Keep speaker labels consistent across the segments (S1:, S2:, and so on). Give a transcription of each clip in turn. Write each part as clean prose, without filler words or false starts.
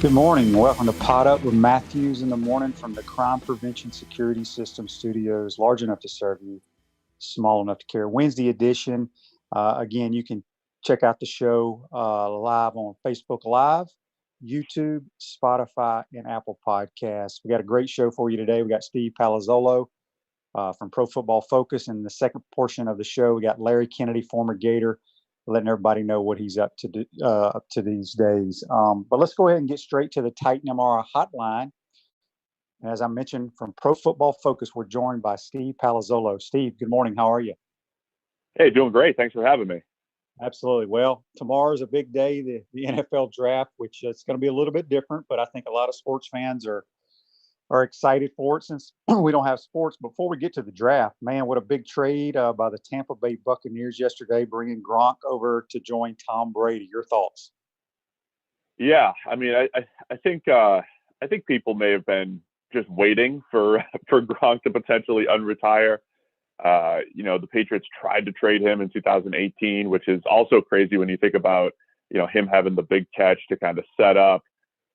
S1: Good morning. Welcome to Pot Up with Matthews in the morning from the Crime Prevention Security System Studios, large enough to serve you, small enough to care. Wednesday edition. Again, you can check out the show live on Facebook Live, YouTube, Spotify, and Apple Podcasts. We got a great show for you today. We got Steve Palazzolo from Pro Football Focus. In the second portion of the show, we got Larry Kennedy, former Gator, letting everybody know what he's up to these days. But let's go ahead and get straight to the Titan MRI hotline. As I mentioned, from Pro Football Focus, we're joined by Steve Palazzolo. Steve, good morning. How are you?
S2: Hey, doing great. Thanks for having me.
S1: Absolutely. Well, tomorrow's a big day, the NFL draft, which it's going to be a little bit different, but I think a lot of sports fans are excited for it since we don't have sports. Before we get to the draft, man, what a big trade by the Tampa Bay Buccaneers yesterday, bringing Gronk over to join Tom Brady. Your thoughts?
S2: Yeah, I mean, I think people may have been just waiting for for Gronk to potentially unretire. The Patriots tried to trade him in 2018, which is also crazy when you think about him having the big catch to kind of set up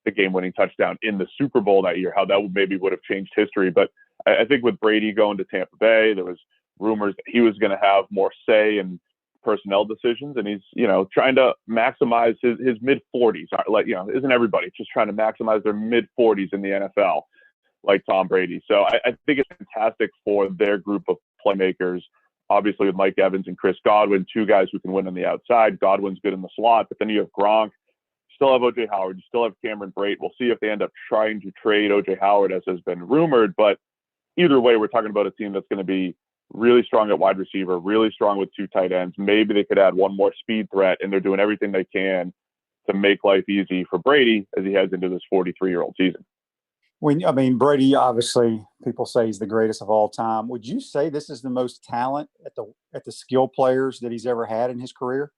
S2: the game-winning touchdown in the Super Bowl that year, how that would have changed history. But I think with Brady going to Tampa Bay, there was rumors that he was going to have more say in personnel decisions, and he's trying to maximize his mid 40s. Like isn't everybody just trying to maximize their mid 40s in the NFL, like Tom Brady? So I think it's fantastic for their group of playmakers. Obviously, with Mike Evans and Chris Godwin, two guys who can win on the outside. Godwin's good in the slot, but then you have Gronk. Still have O.J. Howard. You still have Cameron Brate. We'll see if they end up trying to trade O.J. Howard, as has been rumored. But either way, we're talking about a team that's going to be really strong at wide receiver, really strong with two tight ends. Maybe they could add one more speed threat, and they're doing everything they can to make life easy for Brady as he heads into this 43-year-old season.
S1: Brady, obviously, people say he's the greatest of all time. Would you say this is the most talent at the skill players that he's ever had in his career?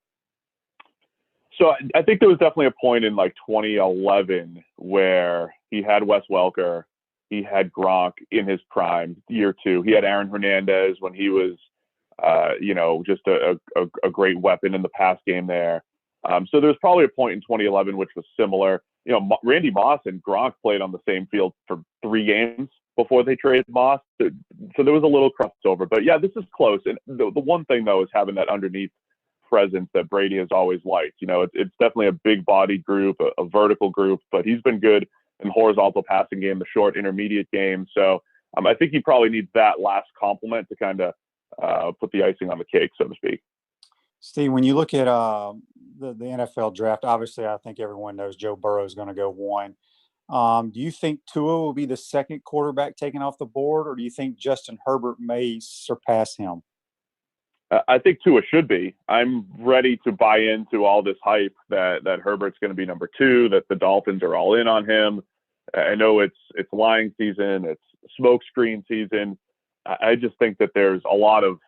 S2: So I think there was definitely a point in like 2011 where he had Wes Welker, he had Gronk in his prime, year two. He had Aaron Hernandez when he was, just a great weapon in the pass game there. So there was probably a point in 2011 which was similar. Randy Moss and Gronk played on the same field for 3 games before they traded Moss. So there was a little crossover. But yeah, this is close. And the one thing, though, is having that underneath presence that Brady has always liked. It's definitely a big body group, a vertical group, but he's been good in horizontal passing game, the short intermediate game. So I think he probably needs that last compliment to kind of put the icing on the cake, so to speak.
S1: Steve, when you look at the NFL draft, obviously I think everyone knows Joe Burrow is going to go 1. Do you think Tua will be the second quarterback taken off the board, or do you think Justin Herbert may surpass him?
S2: I think Tua should be. I'm ready to buy into all this hype that Herbert's going to be number 2, that the Dolphins are all in on him. I know it's lying season, it's smoke screen season. I just think that there's a lot of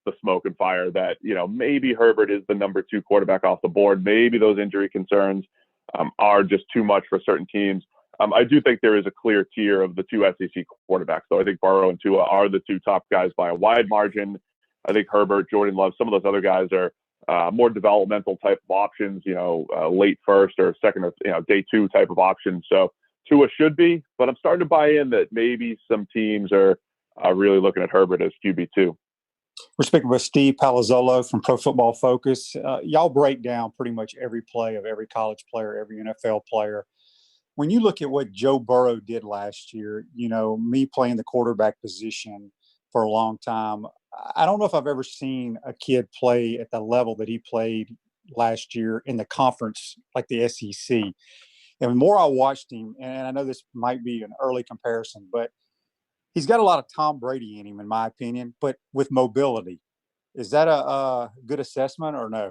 S2: the smoke and fire that, maybe Herbert is the number 2 quarterback off the board. Maybe those injury concerns are just too much for certain teams. I do think there is a clear tier of the 2 SEC quarterbacks. So I think Burrow and Tua are the 2 top guys by a wide margin. I think Herbert, Jordan Love, some of those other guys are more developmental type of options, late first or second or day 2 type of options. So Tua should be, but I'm starting to buy in that maybe some teams are really looking at Herbert as QB2.
S1: We're speaking with Steve Palazzolo from Pro Football Focus. Y'all break down pretty much every play of every college player, every NFL player. When you look at what Joe Burrow did last year, me playing the quarterback position for a long time, I don't know if I've ever seen a kid play at the level that he played last year in the conference like the SEC. And the more I watched him, and I know this might be an early comparison, but he's got a lot of Tom Brady in him, in my opinion, but with mobility. Is that a good assessment or no?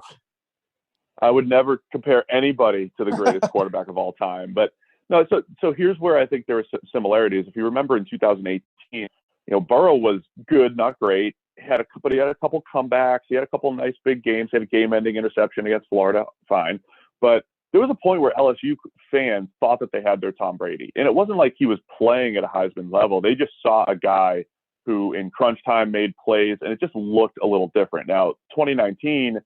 S2: I would never compare anybody to the greatest quarterback of all time. But no, so here's where I think there are similarities. If you remember in 2018, Burrow was good, not great. He had a couple comebacks. He had a couple nice big games. He had a game-ending interception against Florida, fine. But there was a point where LSU fans thought that they had their Tom Brady. And it wasn't like he was playing at a Heisman level. They just saw a guy who in crunch time made plays, and it just looked a little different. Now, 2019,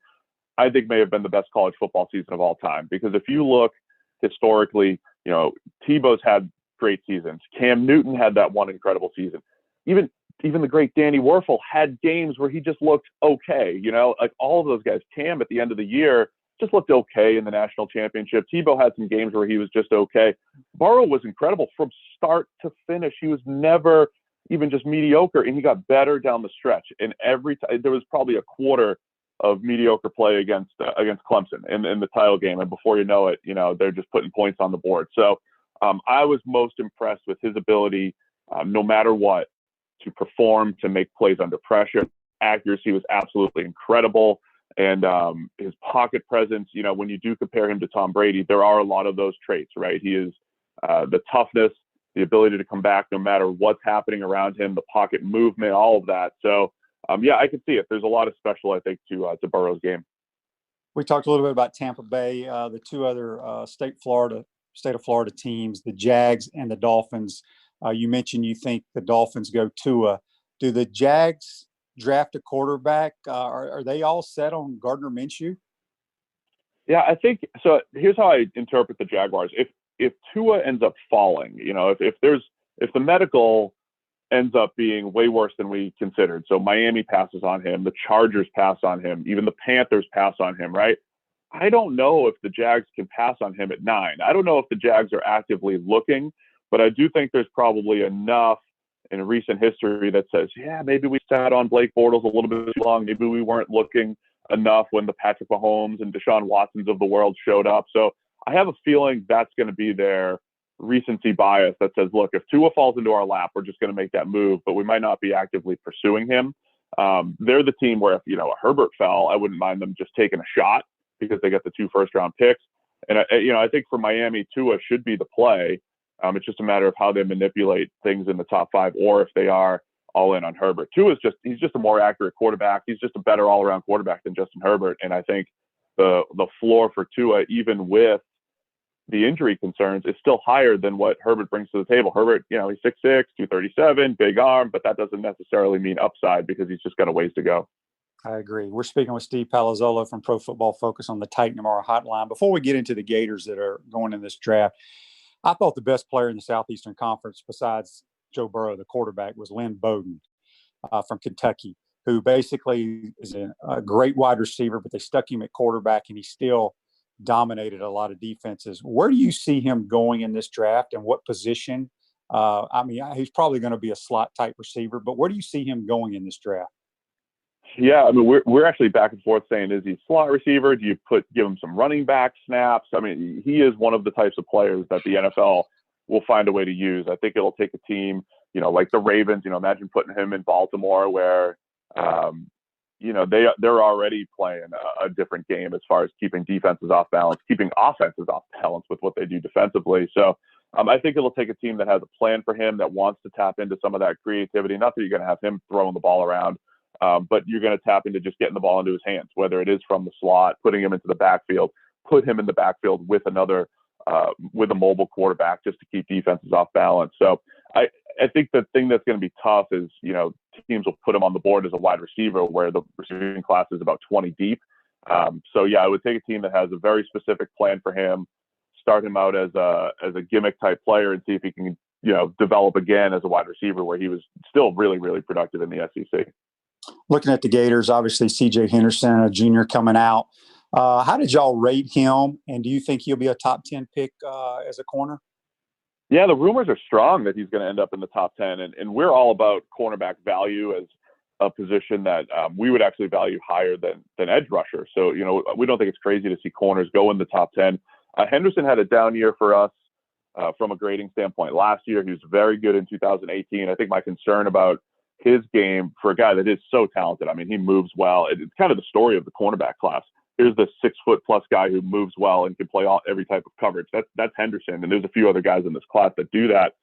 S2: I think may have been the best college football season of all time, because if you look historically, Tebow's had great seasons. Cam Newton had that one incredible season. Even the great Danny Werfel had games where he just looked okay. Like all of those guys. Cam at the end of the year just looked okay in the national championship. Tebow had some games where he was just okay. Burrow was incredible from start to finish. He was never even just mediocre, and he got better down the stretch. And every time there was probably a quarter of mediocre play against Clemson in the title game, and before you know it, they're just putting points on the board. So I was most impressed with his ability, no matter what, to perform, to make plays under pressure. Accuracy was absolutely incredible. And his pocket presence, when you do compare him to Tom Brady, there are a lot of those traits, right? He is the toughness, the ability to come back no matter what's happening around him, the pocket movement, all of that. So, I can see it. There's a lot of special, I think, to Burrow's game.
S1: We talked a little bit about Tampa Bay, the two other state of Florida teams, the Jags and the Dolphins. You mentioned you think the Dolphins go Tua. Do the Jags draft a quarterback? Are they all set on Gardner Minshew?
S2: Yeah, I think so. Here's how I interpret the Jaguars. If Tua ends up falling, if the medical ends up being way worse than we considered, so Miami passes on him, the Chargers pass on him, even the Panthers pass on him, right? I don't know if the Jags can pass on him at 9. I don't know if the Jags are actively looking, but I do think there's probably enough in recent history that says, yeah, maybe we sat on Blake Bortles a little bit too long. Maybe we weren't looking enough when the Patrick Mahomes and Deshaun Watsons of the world showed up. So I have a feeling that's going to be their recency bias that says, look, if Tua falls into our lap, we're just going to make that move, but we might not be actively pursuing him. They're the team where if, Herbert fell, I wouldn't mind them just taking a shot because they got the 2 first-round picks. And, I think for Miami, Tua should be the play. It's just a matter of how they manipulate things in the top 5, or if they are all in on Herbert. He's just a more accurate quarterback. He's just a better all-around quarterback than Justin Herbert. And I think the floor for Tua, even with the injury concerns, is still higher than what Herbert brings to the table. Herbert, he's 6'6", 237, big arm, but that doesn't necessarily mean upside because he's just got a ways to go.
S1: I agree. We're speaking with Steve Palazzolo from Pro Football Focus on the Titan Tomorrow Hotline. Before we get into the Gators that are going in this draft, I thought the best player in the Southeastern Conference besides Joe Burrow, the quarterback, was Lynn Bowden from Kentucky, who basically is a great wide receiver, but they stuck him at quarterback, and he still dominated a lot of defenses. Where do you see him going in this draft, and what position? He's probably going to be a slot-type receiver, but where do you see him going in this draft?
S2: Yeah, we're actually back and forth saying, is he a slot receiver? Do you give him some running back snaps? He is one of the types of players that the NFL will find a way to use. I think it'll take a team, like the Ravens. Imagine putting him in Baltimore, where they're already playing a different game as far as keeping defenses off balance, keeping offenses off balance with what they do defensively. So I think it'll take a team that has a plan for him, that wants to tap into some of that creativity. Not that you're going to have him throwing the ball around, but you're going to tap into just getting the ball into his hands, whether it is from the slot, putting him into the backfield, put him in the backfield with with a mobile quarterback just to keep defenses off balance. So I think the thing that's going to be tough is, teams will put him on the board as a wide receiver where the receiving class is about 20 deep. I would take a team that has a very specific plan for him, start him out as a gimmick type player, and see if he can, develop again as a wide receiver where he was still really, really productive in the SEC.
S1: Looking at the Gators, obviously C.J. Henderson, a junior coming out. How did y'all rate him, and do you think he'll be a top 10 pick as a corner?
S2: Yeah, the rumors are strong that he's going to end up in the top 10, and we're all about cornerback value as a position that we would actually value higher than edge rusher. So, we don't think it's crazy to see corners go in the top 10. Henderson had a down year for us from a grading standpoint. Last year, he was very good in 2018. I think my concern about his game, for a guy that is so talented, he moves well. It's kind of the story of the cornerback class. Here's the 6-foot+ guy who moves well and can play every type of coverage. That's Henderson, and there's a few other guys in this class that do that.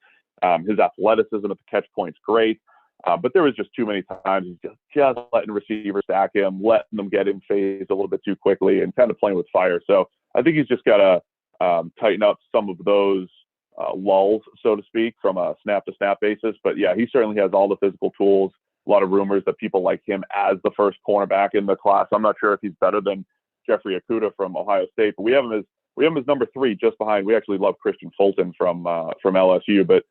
S2: His athleticism at the catch point's great, but there was just too many times he's just letting receivers stack him, letting them get in phase a little bit too quickly, and kind of playing with fire. So I think he's just got to tighten up some of those lulls, so to speak, from a snap-to-snap basis. But yeah, he certainly has all the physical tools. A lot of rumors that people like him as the first cornerback in the class. I'm not sure if he's better than Jeffrey Okudah from Ohio State, but we have him as We have him as number 3, just behind. We actually love Christian Fulton from LSU, but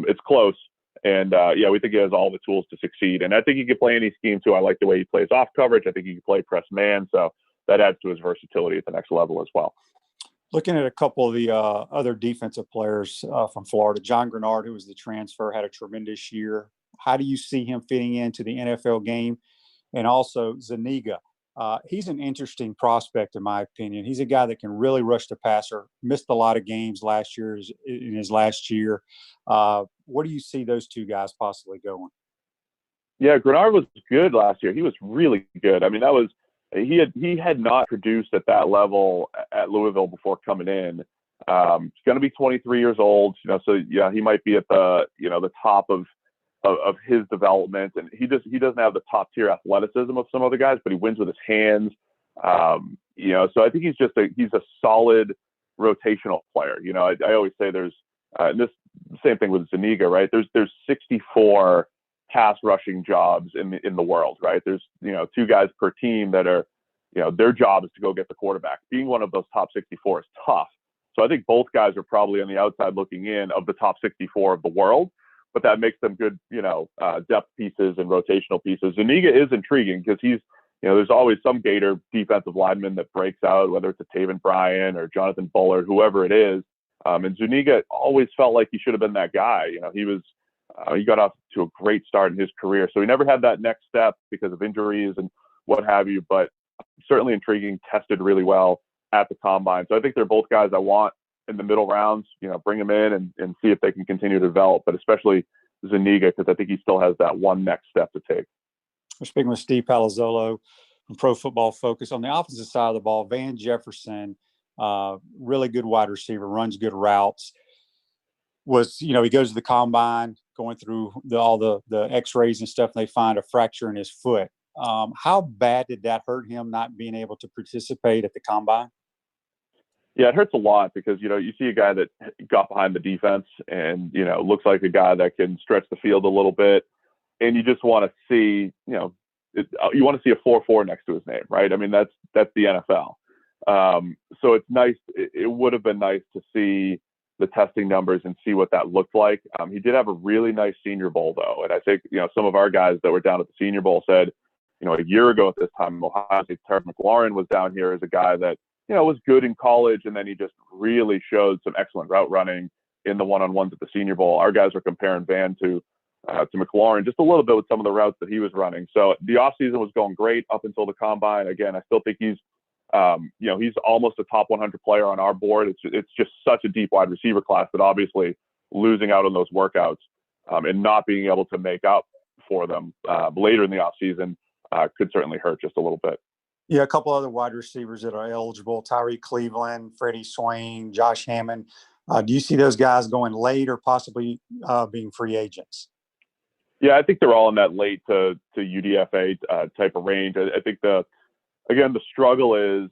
S2: it's close. And yeah, we think he has all the tools to succeed. And I think he can play any scheme too. I like the way he plays off coverage. I think he can play press man. So that adds to his versatility at the next level as well.
S1: Looking at a couple of the other defensive players from Florida, John Grenard, who was the transfer, had a tremendous year. How do you see him fitting into the NFL game? And also Zuniga. He's an interesting prospect, in my opinion. He's a guy that can really rush the passer, missed a lot of games last year in his last year. Where do you see those two guys possibly going?
S2: Yeah, Grenard was good last year. He was really good. I mean, he had not produced at that level at Louisville before coming in. He's going to be 23 years old, so yeah, he might be at the top of his development, and he doesn't have the top tier athleticism of some other guys, but he wins with his hands. So I think he's a solid rotational player. I always say there's this same thing with Zuniga, right? There's 64 pass rushing jobs in the world, right? There's 2 guys per team that are their job is to go get the quarterback. Being one of those top 64 is tough. So I think both guys are probably on the outside looking in of the top 64 of the world, but that makes them good, depth pieces and rotational pieces. Zuniga is intriguing because he's, there's always some Gator defensive lineman that breaks out, whether it's a Taven Bryan or Jonathan Bullard, whoever it is. And Zuniga always felt like he should have been that guy. He got off to a great start in his career. So he never had that next step because of injuries and what have you, but certainly intriguing, tested really well at the combine. So I think they're both guys I want in the middle rounds, bring them in and see if they can continue to develop, but especially Zuniga, because I think he still has that one next step to take.
S1: We're speaking with Steve Palazzolo from Pro Football Focus. On the offensive side of the ball, Van Jefferson, really good wide receiver, runs good routes. He goes to the combine, going through all the x-rays and stuff, and they find a fracture in his foot. How bad did that hurt him not being able to participate at the combine?
S2: Yeah, it hurts a lot because, you see a guy that got behind the defense and, looks like a guy that can stretch the field a little bit. And you just want to see, you want to see a 4.4 next to his name, right? I mean, that's the NFL. So it's nice. It would have been nice to see the testing numbers and see what that looked like. He did have a really nice Senior Bowl, though. And I think, some of our guys that were down at the Senior Bowl said, a year ago at this time, Ohio State's Terry McLaurin was down here as a guy that, was good in college, and then he just really showed some excellent route running in the one-on-ones at the Senior Bowl. Our guys were comparing Van to McLaurin just a little bit with some of the routes that he was running. So the offseason was going great up until the combine. Again, I still think he's almost a top 100 player on our board. It's just such a deep wide receiver class that obviously losing out on those workouts and not being able to make up for them later in the offseason could certainly hurt just a little bit.
S1: Yeah, a couple other wide receivers that are eligible: Tyree Cleveland, Freddie Swain, Josh Hammond. Do you see those guys going late or possibly being free agents?
S2: Yeah, I think they're all in that late to UDFA type of range. I think the struggle is,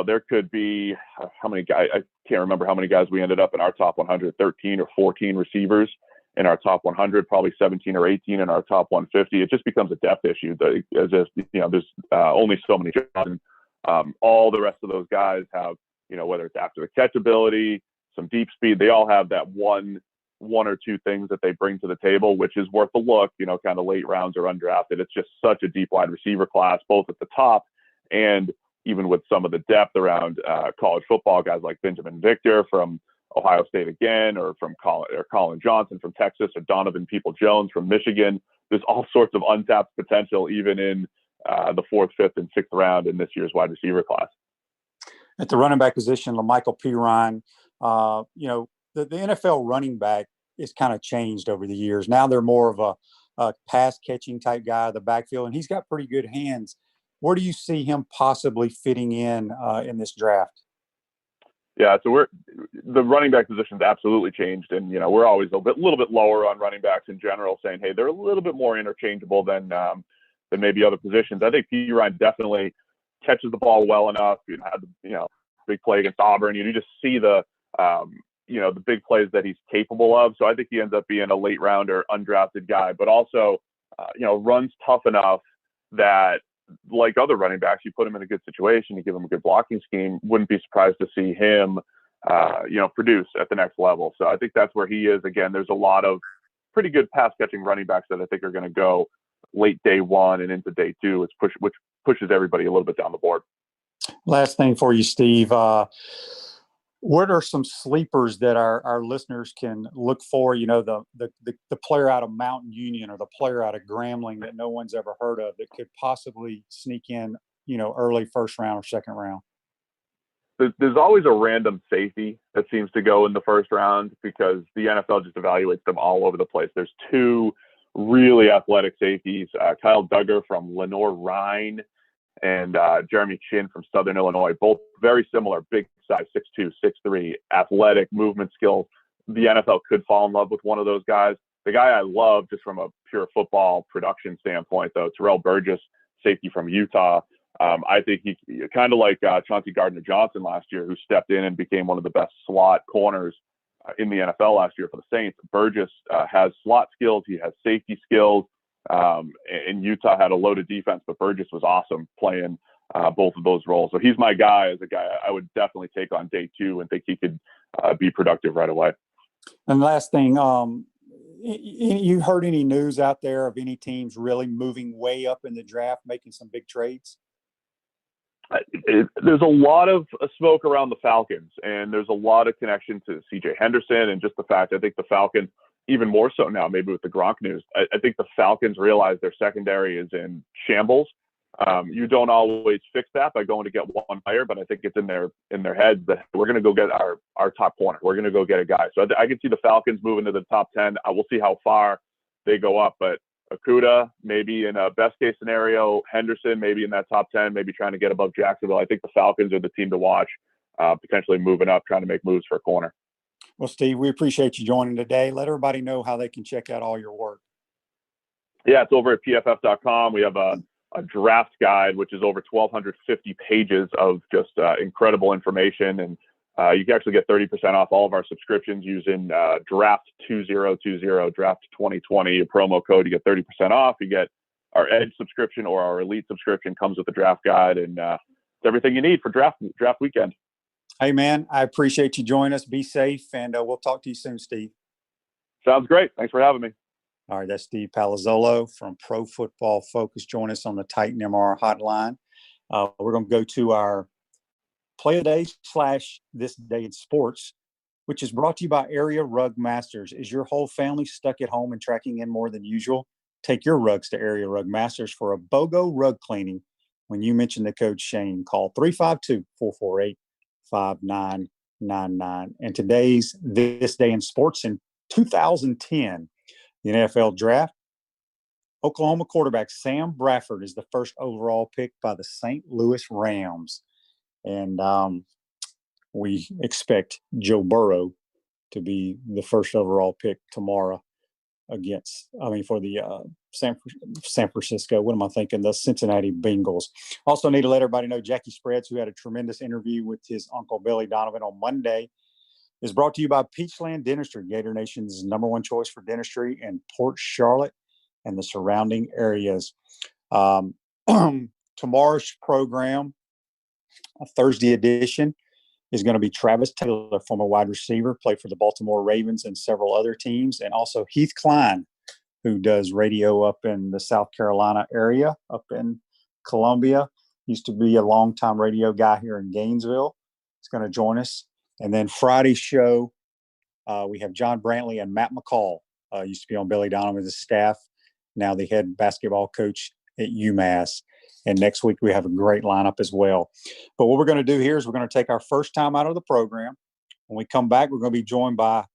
S2: there could be how many guys, I can't remember how many guys we ended up in our top 100, 13 or 14 receivers in our top 100, probably 17 or 18 in our top 150. It just becomes a depth issue. As if, there's only so many jobs. All the rest of those guys have, whether it's after the catch ability, some deep speed, they all have that one or two things that they bring to the table, which is worth a look, kind of late rounds or undrafted. It's just such a deep wide receiver class, both at the top and even with some of the depth around college football, guys like Benjamin Victor from Ohio State again, or from Colin Johnson from Texas, or Donovan People-Jones from Michigan. There's all sorts of untapped potential, even in the 4th, 5th, and 6th round in this year's wide receiver class.
S1: At the running back position, LaMichael Pirine, the NFL running back is kind of changed over the years. Now they're more of a pass catching type guy in the backfield, and he's got pretty good hands. Where do you see him possibly fitting in this draft?
S2: Yeah, so the running back position's absolutely changed, and we're always a little bit lower on running backs in general, saying, hey, they're a little bit more interchangeable than maybe other positions. I think Pirine definitely catches the ball well enough. You had big play against Auburn. You just see the big plays that he's capable of. So I think he ends up being a late rounder, undrafted guy, but also runs tough enough that like other running backs, you put him in a good situation, you give him a good blocking scheme, wouldn't be surprised to see him, produce at the next level. So I think that's where he is. Again, there's a lot of pretty good pass catching running backs that I think are going to go late day one and into day two, which pushes everybody a little bit down the board.
S1: Last thing for you, Steve. What are some sleepers that our listeners can look for? You know, the player out of Mountain Union or the player out of Grambling that no one's ever heard of that could possibly sneak in, early first round or second round.
S2: There's always a random safety that seems to go in the first round because the NFL just evaluates them all over the place. There's two really athletic safeties, Kyle Duggar from Lenoir-Rhyne and Jeremy Chin from Southern Illinois, both very similar, big size, 6'2", 6'3", athletic movement skills. The NFL could fall in love with one of those guys. The guy I love just from a pure football production standpoint, though, Terrell Burgess, safety from Utah. I think he kind of like Chauncey Gardner-Johnson last year, who stepped in and became one of the best slot corners in the NFL last year for the Saints. Burgess has slot skills. He has safety skills. And Utah had a loaded defense, but Burgess was awesome playing both of those roles. So he's my guy as a guy I would definitely take on day two and think he could be productive right away. And
S1: last thing, you heard any news out there of any teams really moving way up in the draft, making some big trades?
S2: There's a lot of smoke around the Falcons, and there's a lot of connection to C.J. Henderson and just the fact I think the Falcons, even more so now, maybe with the Gronk news, I think the Falcons realize their secondary is in shambles. You don't always fix that by going to get one player, but I think it's in their heads that we're going to go get our top corner. We're going to go get a guy. So I can see the Falcons moving to the top 10. We'll see how far they go up, but Okudah, maybe in a best case scenario, Henderson, maybe in that top 10, maybe trying to get above Jacksonville. I think the Falcons are the team to watch, potentially moving up, trying to make moves for a corner.
S1: Well, Steve, we appreciate you joining today. Let everybody know how they can check out all your work.
S2: Yeah, it's over at pff.com. We have a draft guide, which is over 1,250 pages of just incredible information. And you can actually get 30% off all of our subscriptions using draft 2020, draft 2020 promo code. You get 30% off. You get our Edge subscription or our Elite subscription, comes with the draft guide, and it's everything you need for draft weekend.
S1: Hey, man, I appreciate you joining us. Be safe, and we'll talk to you soon, Steve.
S2: Sounds great. Thanks for having me.
S1: All right, that's Steve Palazzolo from Pro Football Focus. Join us on the Titan MR hotline. We're going to go to our Play of the Day / This Day in Sports, which is brought to you by Area Rug Masters. Is your whole family stuck at home and tracking in more than usual? Take your rugs to Area Rug Masters for a BOGO rug cleaning. When you mention the code Shane, call 352-448-5999. And today's This Day in Sports in 2010, the NFL Draft, Oklahoma quarterback Sam Bradford is the first overall pick by the St. Louis Rams. And we expect Joe Burrow to be the first overall pick tomorrow for the San Francisco. What am I thinking? The Cincinnati Bengals. Also need to let everybody know Jackie Spreads, who had a tremendous interview with his uncle Billy Donovan on Monday, is brought to you by Peachland Dentistry, Gator Nation's #1 choice for dentistry in Port Charlotte and the surrounding areas. Tomorrow's program, a Thursday edition, is going to be Travis Taylor, former wide receiver, played for the Baltimore Ravens and several other teams, and also Heath Klein, who does radio up in the South Carolina area, up in Columbia. Used to be a longtime radio guy here in Gainesville. He's going to join us. And then Friday's show, we have John Brantley and Matt McCall. Used to be on Billy Donovan's staff, now the head basketball coach at UMass. And next week we have a great lineup as well. But what we're going to do here is we're going to take our first time out of the program. When we come back, we're going to be joined by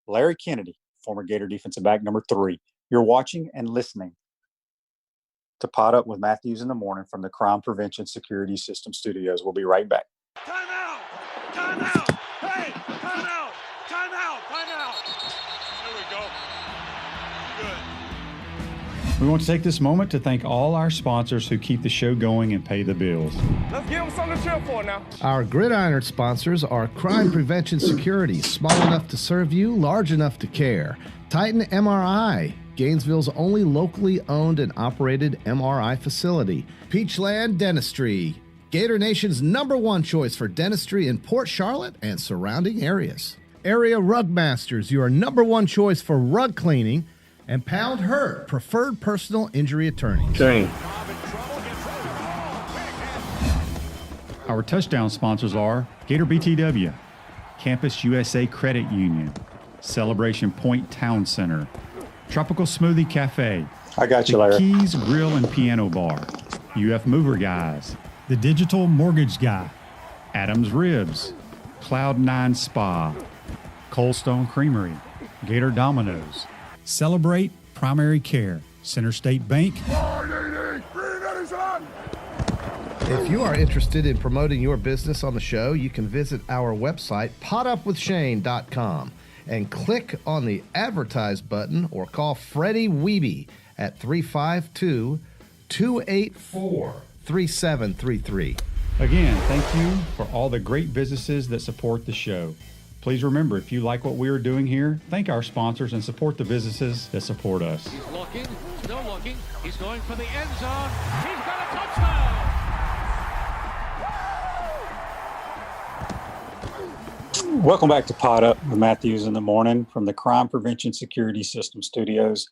S1: Larry Kennedy, former Gator defensive back #3. You're watching and listening to Pot Up with Matthews in the Morning from the Crime Prevention Security System Studios. We'll be right back.
S3: Time out! Time out! Hey! Time out! Time out! Time out! There we go. Good.
S1: We want to take this moment to thank all our sponsors who keep the show going and pay the bills.
S3: Let's give them something to cheer for now.
S4: Our Gridiron sponsors are Crime Prevention Security, small enough to serve you, large enough to care. Titan MRI, Gainesville's only locally owned and operated MRI facility. Peachland Dentistry, Gator Nation's #1 choice for dentistry in Port Charlotte and surrounding areas. Area Rug Masters, your #1 choice for rug cleaning. And Pound Hurt, preferred personal injury attorneys.
S5: Shane.
S6: Our touchdown sponsors are Gator BTW, Campus USA Credit Union, Celebration Point Town Center, Tropical Smoothie Cafe,
S1: I got you,
S6: The
S1: Larry.
S6: Keys Grill and Piano Bar, UF Mover Guys, The Digital Mortgage Guy, Adams Ribs, Cloud9 Spa, Cold Stone Creamery, Gator Dominoes, Celebrate Primary Care, Center State Bank.
S4: If you are interested in promoting your business on the show, you can visit our website, potupwithshane.com, and click on the advertise button or call Freddie Wiebe at 352-284-3733.
S6: Again, thank you for all the great businesses that support the show. Please remember, if you like what we are doing here, thank our sponsors and support the businesses that support us.
S7: He's looking, still looking. He's going for the end zone. He's got a touchdown.
S1: Welcome back to Pot Up with Matthews in the Morning from the Crime Prevention Security System Studios.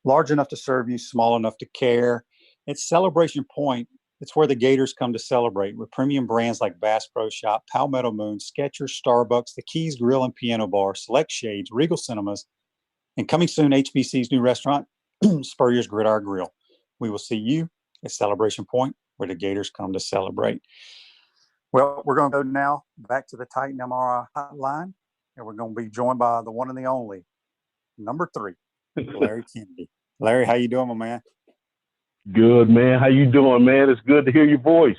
S1: Large enough to serve you, small enough to care. It's Celebration Point. It's where the Gators come to celebrate with premium brands like Bass Pro Shop, Palmetto Moon, Skechers, Starbucks, The Keys Grill and Piano Bar, Select Shades, Regal Cinemas, and coming soon, HBC's new restaurant, Spurrier's Gridiron Grill. We will see you at Celebration Point, where the Gators come to celebrate. Well, we're going to go now back to the Titan MRI hotline, and we're going to be joined by the one and the only, number 3, Larry Kennedy. Larry, how you doing, my man?
S5: Good, man. How you doing, man? It's good to hear your voice.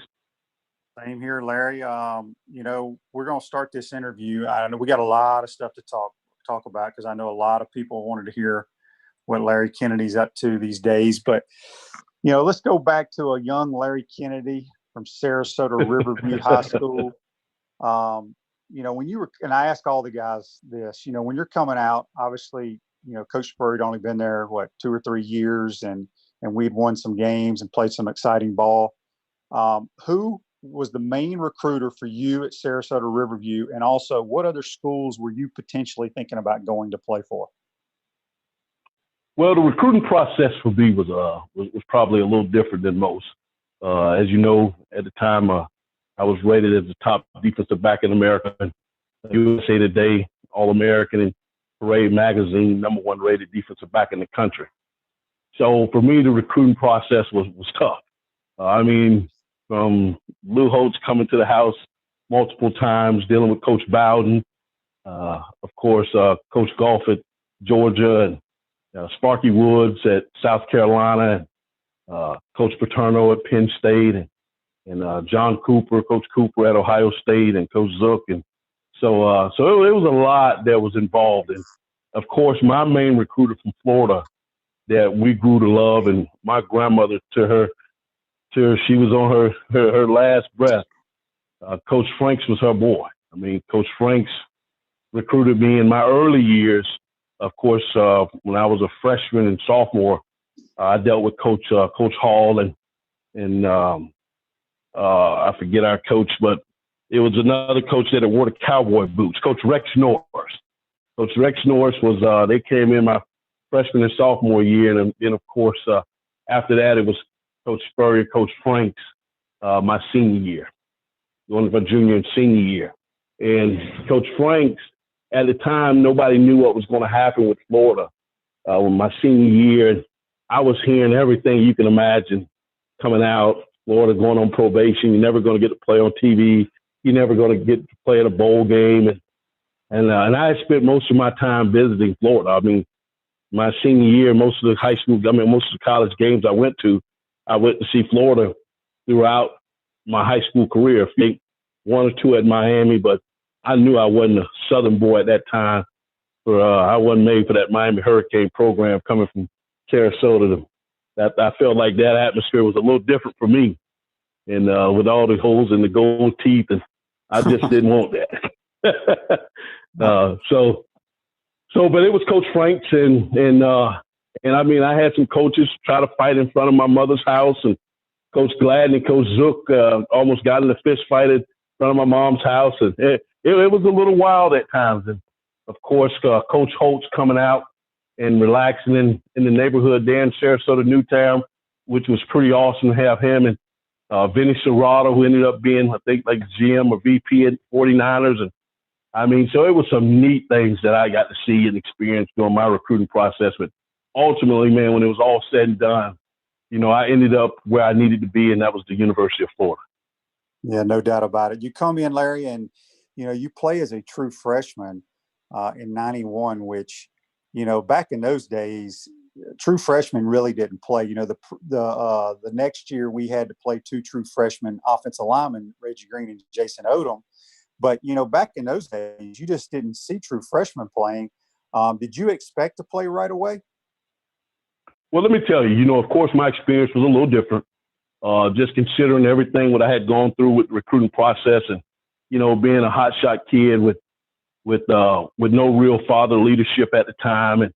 S1: Same here, Larry. You know, we're going to start this interview. I know we got a lot of stuff to talk about because I know a lot of people wanted to hear what Larry Kennedy's up to these days. But, you know, let's go back to a young Larry Kennedy from Sarasota Riverview High School. You know, when you were, and I ask all the guys this, you know, when you're coming out, obviously, you know, Coach Spurrier had only been there, 2 or 3 years, and we'd won some games and played some exciting ball. Who was the main recruiter for you at Sarasota Riverview? And also, what other schools were you potentially thinking about going to play for?
S5: Well, the recruiting process for me was probably a little different than most. As you know, at the time, I was rated as the top defensive back in America, USA Today, All-American, and Parade Magazine, #1 rated defensive back in the country. So for me, the recruiting process was tough. I mean, from Lou Holtz coming to the house multiple times, dealing with Coach Bowden, of course, Coach Golf at Georgia, and Sparky Woods at South Carolina, Coach Paterno at Penn State, and John Cooper, Coach Cooper at Ohio State, and Coach Zook. And so it was a lot that was involved. And, of course, my main recruiter from Florida that we grew to love, and my grandmother, till she was on her last breath, Coach Franks was her boy. I mean, Coach Franks recruited me in my early years. Of course, when I was a freshman and sophomore, I dealt with Coach Hall and I forget our coach, but it was another coach that wore the cowboy boots, Coach Rex Norris. Coach Rex Norris was they came in my freshman and sophomore year, and then of course after that it was Coach Spurrier, Coach Franks, my senior year, going for junior and senior year. And Coach Franks, at the time, nobody knew what was going to happen with Florida. With my senior year, I was hearing everything you can imagine coming out. Florida going on probation. You're never going to get to play on TV. You're never going to get to play at a bowl game. And I had spent most of my time visiting Florida. I mean, my senior year, most of the college games I went to see Florida throughout my high school career. I think 1 or 2 at Miami, but I knew I wasn't a Southern boy at that time. I wasn't made for that Miami Hurricane program coming from Sarasota. I felt like that atmosphere was a little different for me, and with all the holes in the gold teeth, and I just didn't want that. But it was Coach Franks and And I mean, I had some coaches try to fight in front of my mother's house, and Coach Gladden and Coach Zook almost got in a fist fight in front of my mom's house. And it was a little wild at times. And of course, Coach Holtz coming out and relaxing in the neighborhood there in Sarasota, Newtown, which was pretty awesome to have him. And Vinny Serrato, who ended up being, I think, like GM or VP at 49ers. And I mean, so it was some neat things that I got to see and experience during my recruiting process. But ultimately, man, when it was all said and done, you know, I ended up where I needed to be, and that was the University of Florida.
S1: Yeah, no doubt about it. You come in, Larry, and, you know, you play as a true freshman in 91, which, you know, back in those days, true freshmen really didn't play. You know, the next year we had to play two true freshmen offensive linemen, Reggie Green and Jason Odom. But, you know, back in those days, you just didn't see true freshmen playing. Did you expect to play right away?
S5: Well, let me tell you, you know, of course, my experience was a little different. Just considering everything what I had gone through with the recruiting process, and, you know, being a hotshot kid with no real father leadership at the time, and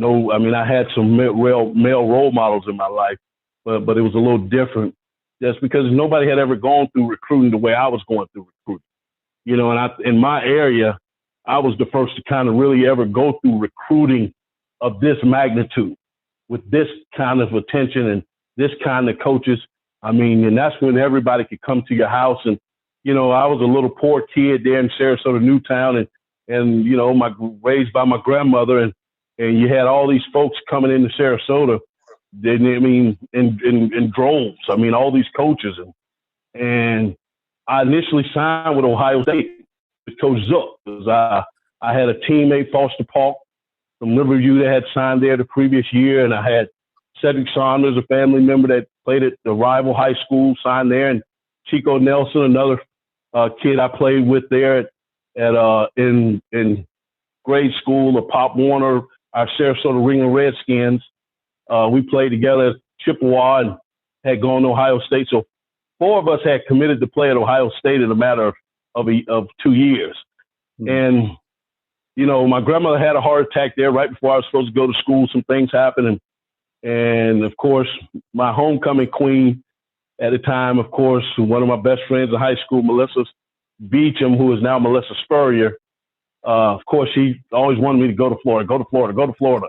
S5: I mean, I had some male role models in my life, but it was a little different just because nobody had ever gone through recruiting the way I was going through recruiting. You know, and in my area, I was the first to kind of really ever go through recruiting of this magnitude with this kind of attention and this kind of coaches. I mean, and that's when everybody could come to your house. And, you know, I was a little poor kid there in Sarasota, Newtown, and you know, raised by my grandmother, and you had all these folks coming into Sarasota. I mean, in droves. I mean, all these coaches, and I initially signed with Ohio State with Coach Zook because I had a teammate, Foster Park, from Riverview that had signed there the previous year, and I had Cedric Saunders, a family member that played at the rival high school, signed there, and Chico Nelson, another kid I played with there in grade school, or Pop Warner, our Sarasota Ringling Redskins. We played together at Chippewa and had gone to Ohio State. So 4 of us had committed to play at Ohio State in a matter of 2 years. Mm-hmm. And, you know, my grandmother had a heart attack there right before I was supposed to go to school. Some things happened. And of course, my homecoming queen at the time, of course, one of my best friends in high school, Melissa Beecham, who is now Melissa Spurrier, of course, she always wanted me to go to Florida.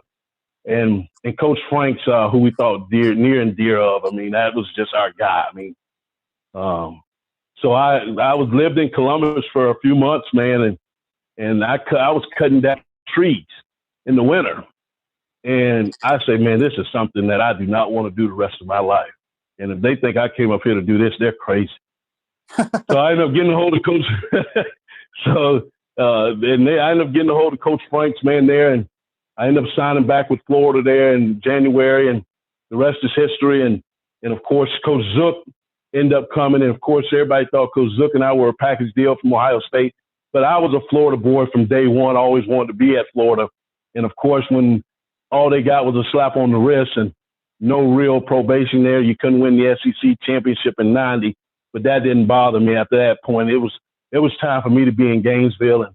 S5: And Coach Franks, who we thought near and dear of, I mean, that was just our guy. I mean, so I lived in Columbus for a few months, man, and I was cutting down trees in the winter. And I say, man, this is something that I do not want to do the rest of my life. And if they think I came up here to do this, they're crazy. So I ended up getting a hold of Coach. I ended up getting a hold of Coach Franks, man, there, and I ended up signing back with Florida there in January, and the rest is history. And of course, Coach Zook ended up coming, and of course, everybody thought Coach Zook and I were a package deal from Ohio State. But I was a Florida boy from day one. I always wanted to be at Florida. And of course, when all they got was a slap on the wrist and no real probation there, you couldn't win the SEC championship in '90. But that didn't bother me after that point. It was time for me to be in Gainesville.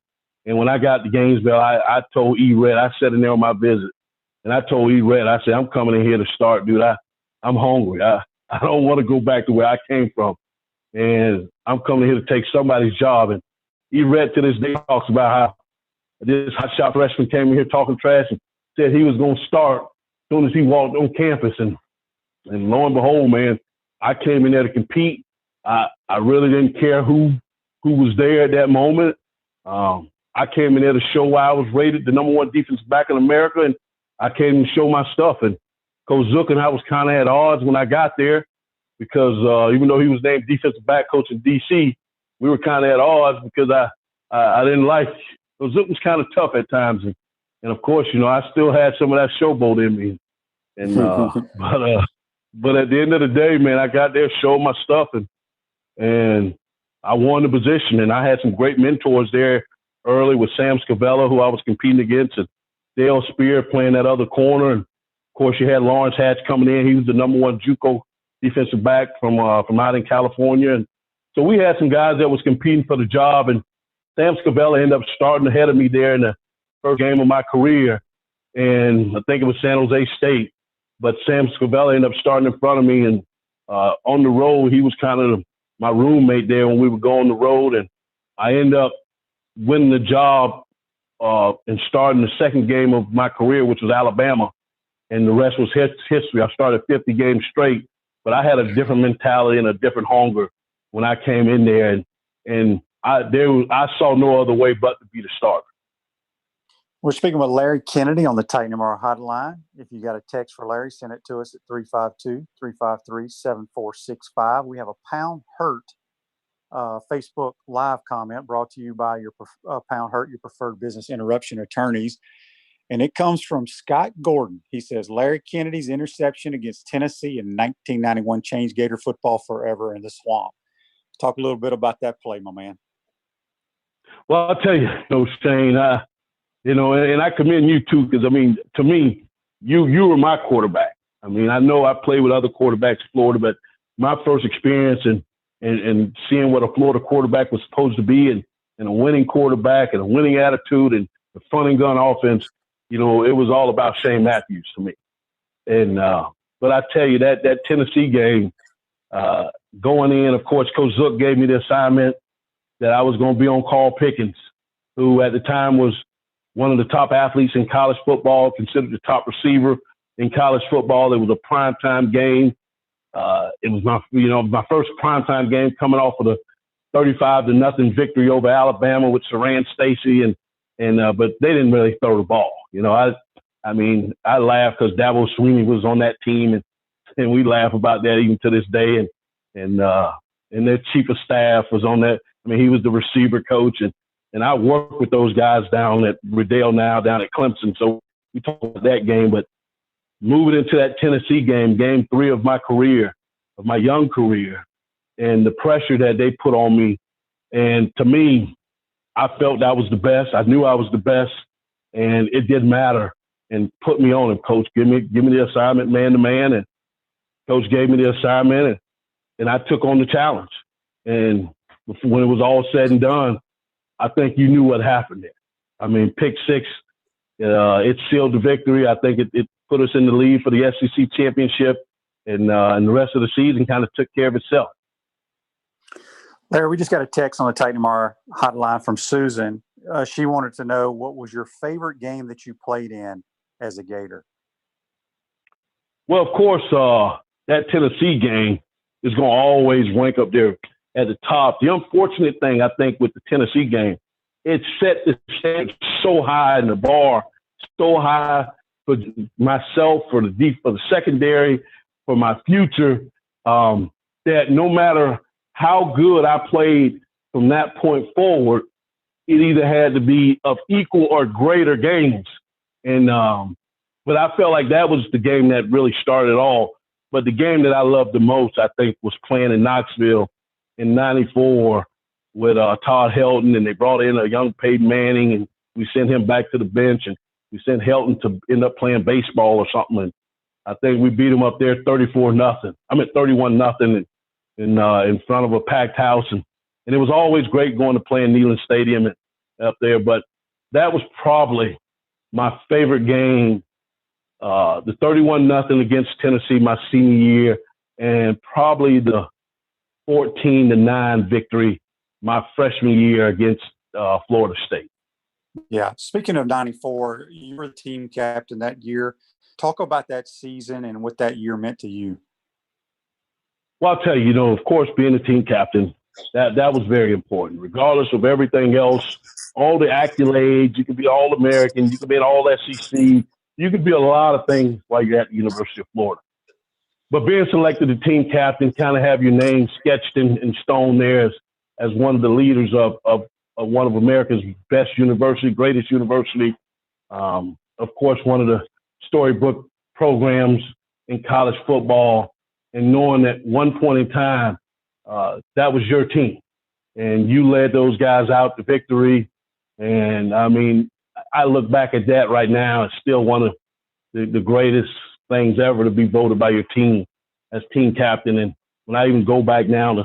S5: And when I got to Gainesville, I told E-Red, I sat in there on my visit, and I told E-Red, I said, I'm coming in here to start, dude. I'm hungry. I don't want to go back to where I came from. And I'm coming here to take somebody's job. And E-Red to this day talks about how this hotshot freshman came in here talking trash and said he was going to start as soon as he walked on campus. And lo and behold, man, I came in there to compete. I really didn't care who was there at that moment. I came in there to show why I was rated the #1 defensive back in America, and I came to show my stuff. And Coach Zook and I was kind of at odds when I got there because even though he was named defensive back coach in D.C., we were kind of at odds because I didn't like – Coach Zook was kind of tough at times. And of course, you know, I still had some of that showboat in me. And but at the end of the day, man, I got there, showed my stuff, and I won the position. And I had some great mentors there early with Sam Scavella, who I was competing against, and Dale Spear playing that other corner. And of course, you had Lawrence Hatch coming in. He was the #1 JUCO defensive back from out in California. And so we had some guys that was competing for the job. And Sam Scavella ended up starting ahead of me there in the first game of my career. and I think it was San Jose State. But Sam Scavella ended up starting in front of me, and on the road, he was kind of my roommate there when we would go on the road, and I ended up winning the job and starting the second game of my career, which was Alabama, and the rest was history. I started 50 games straight, but I had a different mentality and a different hunger when I came in there, and I saw no other way but to be the starter.
S1: We're speaking with Larry Kennedy on the Titan MR hotline. If you got a text for Larry, send it to us at 352-353-7465. We have a Pound Hurt Facebook Live comment brought to you by your Pound Hurt, your preferred business interruption attorneys. And it comes from Scott Gordon. He says, Larry Kennedy's interception against Tennessee in 1991 changed Gator football forever in the swamp. Talk a little bit about that play, my man.
S5: Well, I'll tell you, Shane, and I commend you too, because, I mean, to me, you were my quarterback. I mean, I know I played with other quarterbacks in Florida, but my first experience and seeing what a Florida quarterback was supposed to be and a winning quarterback and a winning attitude and the fun and gun offense, it was all about Shane Matthews to me. And but I tell you, that Tennessee game, going in, of course, Coach Zook gave me the assignment that I was going to be on Carl Pickens, who at the time was one of the top athletes in college football, considered the top receiver in college football. It was a primetime game. It was my first primetime game coming off of the 35-0 victory over Alabama with Saran Stacy, but they didn't really throw the ball. I laugh because Dabo Swinney was on that team, and we laugh about that even to this day. And their chief of staff was on that. I mean, he was the receiver coach, and I work with those guys down at Riddell now, down at Clemson. So we talk about that game, but moving into that Tennessee game, game 3 of my career, of my young career, and the pressure that they put on me. And to me, I felt I was the best. I knew I was the best, and it didn't matter. And put me on him, Coach. Give me the assignment man to man. And Coach gave me the assignment, and I took on the challenge. And when it was all said and done, I think you knew what happened there. I mean, pick 6, it sealed the victory. I think it put us in the lead for the SEC championship, and the rest of the season kind of took care of itself.
S1: Larry, we just got a text on the Titan MR hotline from Susan. She wanted to know, what was your favorite game that you played in as a Gator?
S5: Well, of course, that Tennessee game is going to always rank up there at the top. The unfortunate thing, I think, with the Tennessee game, it set the standard so high and the bar so high for myself, for the secondary, for my future, that no matter how good I played from that point forward, it either had to be of equal or greater games. And but I felt like that was the game that really started it all. But the game that I loved the most, I think, was playing in Knoxville in '94 with Todd Helton, and they brought in a young Peyton Manning, and we sent him back to the bench, and we sent Helton to end up playing baseball or something. And I think we beat him up there 31-0 in front of a packed house. And it was always great going to play in Neyland Stadium and up there. But that was probably my favorite game, the 31-0 against Tennessee my senior year, and probably the 14-9 victory my freshman year against Florida State.
S1: Yeah. Speaking of '94, you were the team captain that year. Talk about that season and what that year meant to you.
S5: Well, I'll tell you, of course, being a team captain, that was very important. Regardless of everything else, all the accolades, you could be All-American, you could be an All-SEC, you could be a lot of things while you're at the University of Florida. But being selected as team captain, kind of have your name sketched in stone there as one of the leaders of one of America's best university, greatest university. Of course, one of the storybook programs in college football, and knowing that one point in time, that was your team and you led those guys out to victory. And I mean, I look back at that right now. It's still one of the greatest things ever to be voted by your team as team captain. And when I even go back now to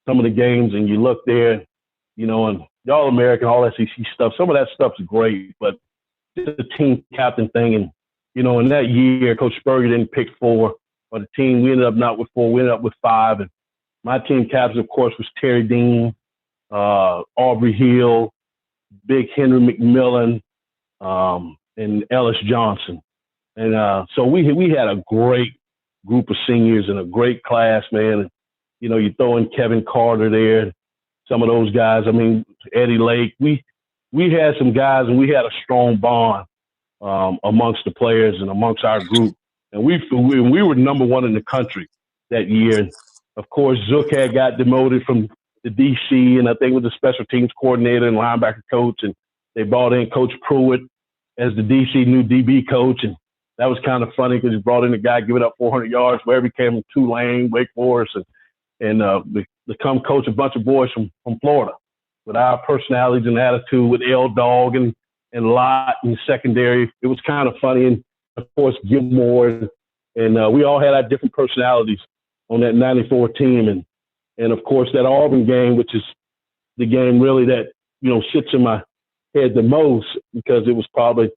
S5: some of the games and you look there, and the All-American, All-SEC stuff, some of that stuff's great, but the team captain thing. And, in that year, Coach Spurrier didn't pick 4, but the team, we ended up not with 4, we ended up with 5. And my team captain, of course, was Terry Dean, Aubrey Hill, Big Henry McMillan, and Ellis Johnson. And so we had a great group of seniors and a great class, man. And, you throw in Kevin Carter there, some of those guys. I mean, Eddie Lake. We had some guys, and we had a strong bond amongst the players and amongst our group. And we were number 1 in the country that year. And, of course, Zook had got demoted from the DC, and I think was the special teams coordinator and linebacker coach. And they brought in Coach Pruitt as the DC new DB coach. And that was kind of funny because he brought in a guy giving up 400 yards wherever he came from Tulane, Wake Forest, and become coach a bunch of boys from Florida with our personalities and attitude with L Dog and Lott in secondary. It was kind of funny. And, of course, Gilmore. And we all had our different personalities on that 94 team. And of course, that Auburn game, which is the game really that, sits in my head the most because it was probably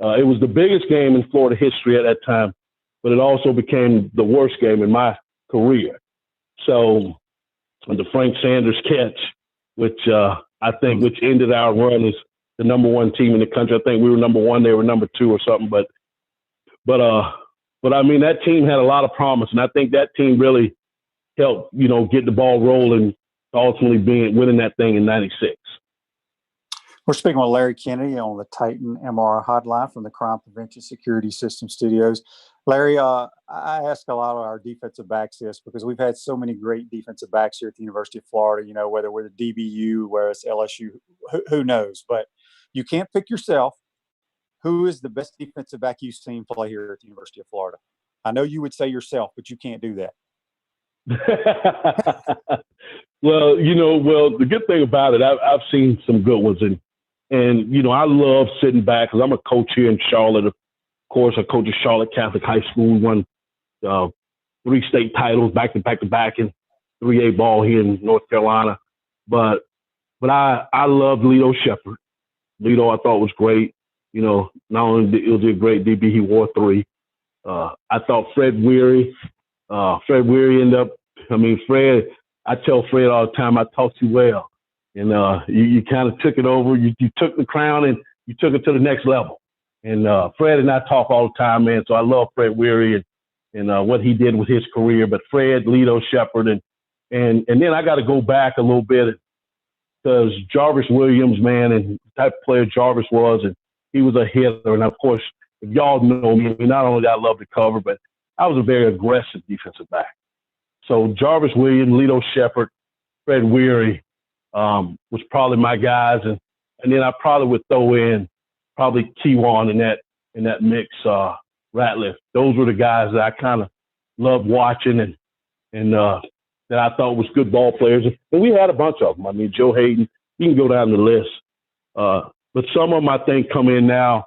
S5: it was the biggest game in Florida history at that time, but it also became the worst game in my career. So the Frank Sanders catch, which which ended our run as the number 1 team in the country. I think we were number 1, they were number 2 or something. But I mean, that team had a lot of promise, and I think that team really helped, get the ball rolling, ultimately winning that thing in '96.
S1: We're speaking with Larry Kennedy on the Titan MRI hotline from the Crime Prevention Security System Studios. Larry, I ask a lot of our defensive backs this because we've had so many great defensive backs here at the University of Florida, whether we're the DBU, whether it's LSU, who knows. But you can't pick yourself. Who is the best defensive back you've seen play here at the University of Florida? I know you would say yourself, but you can't do that.
S5: Well, the good thing about it, I've seen some good ones. And I love sitting back because I'm a coach here in Charlotte. Of course, I coach at Charlotte Catholic High School. We won 3 state titles back to back in 3A ball here in North Carolina. But I loved Lito Shepherd. Lito I thought was great. Not only was he a great DB, he wore 3. I thought Fred Weary ended up, Fred, I tell Fred all the time, I talk too well. And you kind of took it over. You took the crown and you took it to the next level. And Fred and I talk all the time, man. So I love Fred Weary and what he did with his career. But Fred, Lito Shepherd, and then I got to go back a little bit because Jarvis Williams, man, and the type of player Jarvis was, and he was a hitter. And, of course, if y'all know me, not only did I love to cover, but I was a very aggressive defensive back. So Jarvis Williams, Lito Shepherd, Fred Weary was probably my guys. And then I probably would throw in probably Kewan in that mix, Ratliff. Those were the guys that I kind of loved watching and that I thought was good ball players. And we had a bunch of them. Joe Hayden, you can go down the list. But some of them, I think, come in now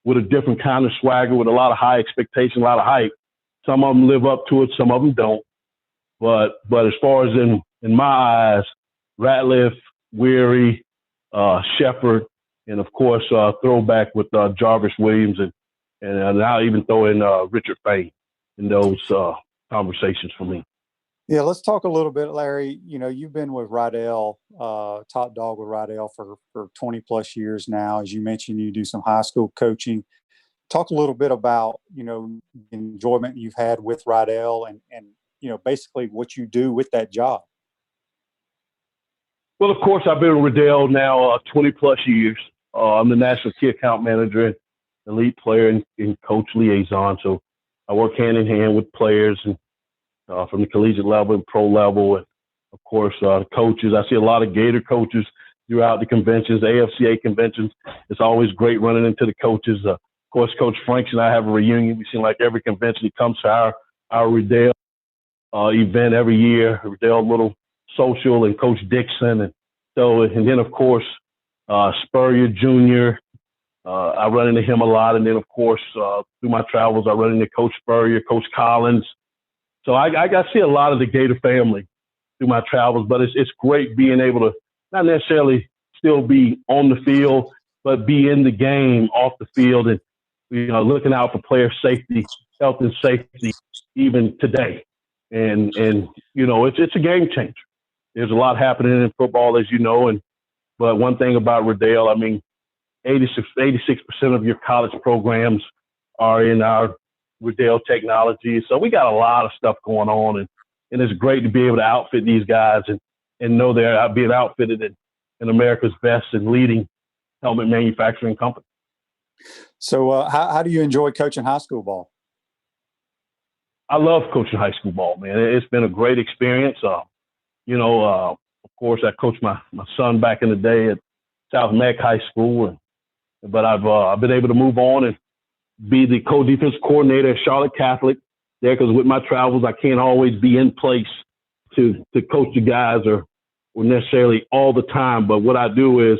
S5: with a different kind of swagger, with a lot of high expectation, a lot of hype. Some of them live up to it, some of them don't. But as far as in my eyes, Ratliff, Weary, Shepherd, and of course throwback with Jarvis Williams, and I'll even throw in Richard Fain in those conversations for me.
S1: Yeah, let's talk a little bit, Larry. You've been with Rydell, top dog with Rydell for 20 plus years now. As you mentioned, you do some high school coaching. Talk a little bit about, the enjoyment you've had with Rydell and basically what you do with that job.
S5: Well, of course, I've been with Rydell now 20 plus years. I'm the national key account manager and elite player and coach liaison. So I work hand in hand with players and from the collegiate level and pro level. And of course, coaches. I see a lot of Gator coaches throughout the conventions, AFCA conventions. It's always great running into the coaches. Of course, Coach Franks and I have a reunion. We seem like every convention he comes to our Rydell event every year, Rydell little social, and Coach Dixon. And then, of course, Spurrier Jr., I run into him a lot. And then, of course, through my travels, I run into Coach Spurrier, Coach Collins. So I see a lot of the Gator family through my travels, but it's great being able to not necessarily still be on the field, but be in the game off the field and, looking out for player safety, health and safety, even today. And it's a game changer. There's a lot happening in football, as you know. But one thing about Riddell, 86% of your college programs are in our Riddell technology. So we got a lot of stuff going on, and it's great to be able to outfit these guys and know they're being outfitted in America's best and leading helmet manufacturing company.
S1: So how do you enjoy coaching high school ball?
S5: I love coaching high school ball, man. It's been a great experience. Of course, I coached my son back in the day at South Meck High School, but I've been able to move on and be the co-defense coordinator at Charlotte Catholic there, because with my travels, I can't always be in place to coach the guys or necessarily all the time. But what I do is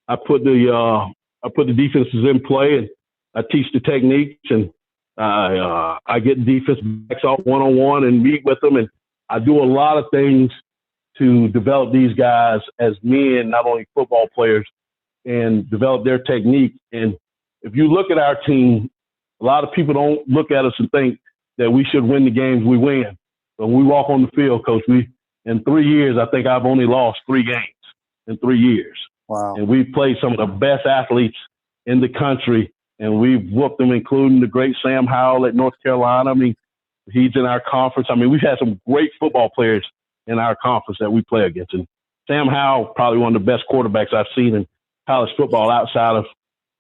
S5: I put the defenses in play, and I teach the techniques, and I get defense backs off one-on-one and meet with them, and I do a lot of things to develop these guys as men, not only football players, and develop their technique. And if you look at our team, a lot of people don't look at us and think that we should win the games we win. But when we walk on the field, Coach, in 3 years, I think I've only lost 3 games in 3 years.
S1: Wow.
S5: And we've played some of the best athletes in the country, and we've whooped them, including the great Sam Howell at North Carolina. He's in our conference. We've had some great football players in our conference that we play against. And Sam Howell, probably one of the best quarterbacks I've seen in college football outside of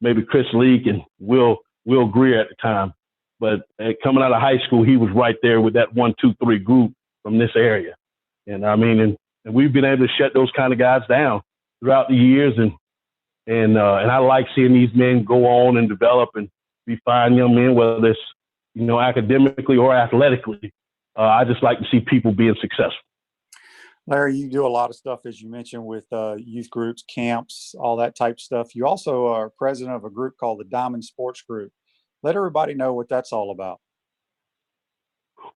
S5: maybe Chris Leak and Will Greer at the time. But coming out of high school, he was right there with that 1, 2, 3 group from this area. And we've been able to shut those kind of guys down throughout the years. And I like seeing these men go on and develop and be fine young men, whether it's, academically or athletically. I just like to see people being successful.
S1: Larry, you do a lot of stuff, as you mentioned, with youth groups, camps, all that type stuff. You also are president of a group called the Diamond Sports Group. Let everybody know what that's all about.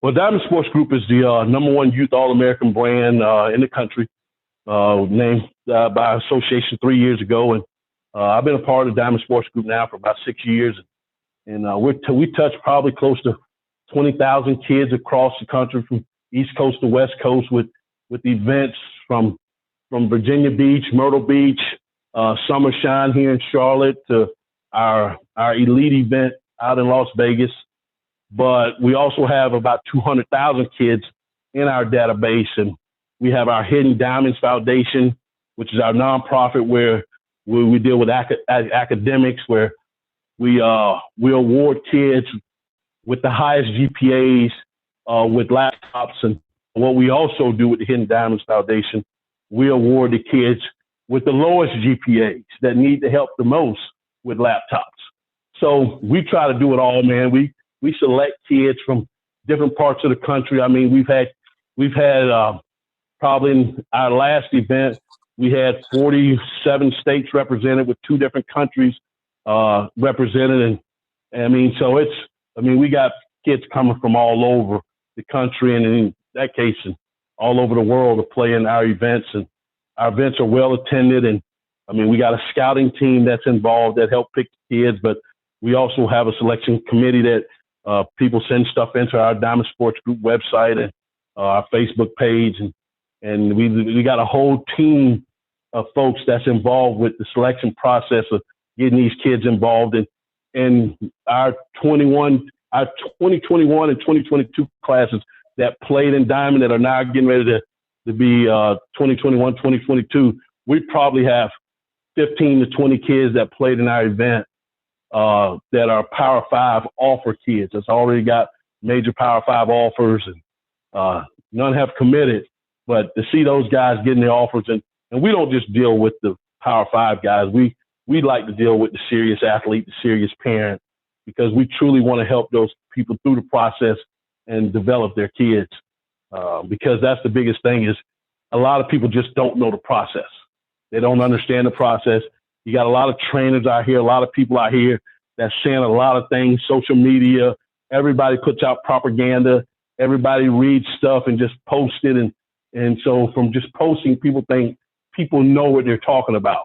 S5: Well, Diamond Sports Group is the number 1 youth All-American brand in the country, named by association 3 years ago. And I've been a part of the Diamond Sports Group now for about 6 years. And we touch probably close to 20,000 kids across the country from East Coast to West Coast with events from Virginia Beach, Myrtle Beach, Summer Shine here in Charlotte, to our elite event out in Las Vegas. But we also have about 200,000 kids in our database, and we have our Hidden Diamonds Foundation, which is our nonprofit where we deal with academics, where we award kids with the highest GPAs with laptops. And what we also do with the Hidden Diamonds Foundation, we award the kids with the lowest GPAs that need the help the most with laptops. So we try to do it all, man. We select kids from different parts of the country. We've had probably in our last event, we had 47 states represented with 2 different countries represented. And so we got kids coming from all over the country, and in that case, all over the world to play in our events. And our events are well attended. And we got a scouting team that's involved that help pick the kids, but we also have a selection committee that people send stuff into our Diamond Sports Group website and our Facebook page. And we got a whole team of folks that's involved with the selection process of getting these kids involved in our 2021 and 2022 classes that played in Diamond that are now getting ready to be 2021, 2022. We probably have 15 to 20 kids that played in our event that are Power 5 offer kids. That's already got major Power 5 offers, and none have committed. But to see those guys getting the offers, and we don't just deal with the Power 5 guys. We like to deal with the serious athlete, the serious parent, because we truly want to help those people through the process and develop their kids. Because that's the biggest thing, is a lot of people just don't know the process. They don't understand the process. You got a lot of trainers out here, a lot of people out here that's saying a lot of things, social media. Everybody puts out propaganda. Everybody reads stuff and just posts it. And so from just posting, people think people know what they're talking about.